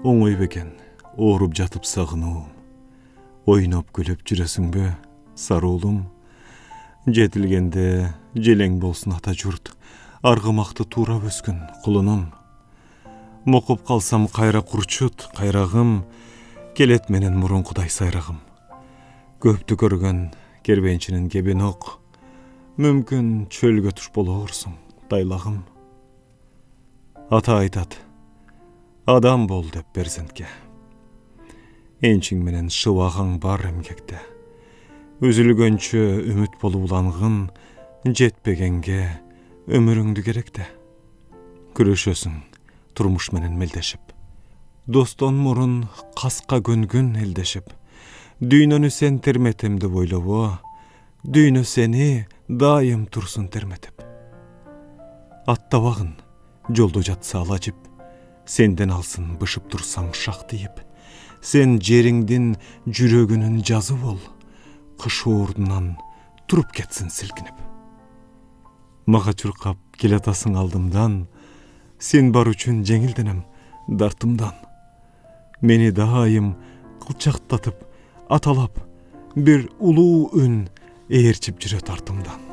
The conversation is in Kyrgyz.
Оңой бекен, оруп жатып сагынуу. Ойноп күлүп жүрөсүңбү, саруулум. Жетилгенде желең болсун ата журт, аргымакты туурап өскөн кулунум. Мокуп калсам кайра курчут, кайрагым, келет менен мурункудай сайрагым. Көптү көргөн кербенчинин кебин ок, мүмкүн чөлгө туш болоорсуң, дайлагым. Ата айтат, адам бол деп перзентке. Энчиң менен шыбагаң бар эмгекте. Үзүлгөнчө үмүт болуп улангын, жетпегенге өмүрүңдү керекте. Күрөшөсүң турмуш менен мелдешип. Достон мурун каска көнгүн элдешип. Дүйнөнү сен терметем деп ойлобо, дүйнө сени дайым турсун терметип. Аттабагын жолдо жатса алажып, сенден алсын бышып турсаң шак тийип. Сен жериңдин жүрөгүнүн жазы бол, кыш ордунан туруп кетсин силкинип. Мага чуркап келатасың алдымдан, сен бар үчүн жеңилденем дартымдан. Мени дайым кылчактатып, аталап, бир улуу үн ээрчип жүрөт артымдан.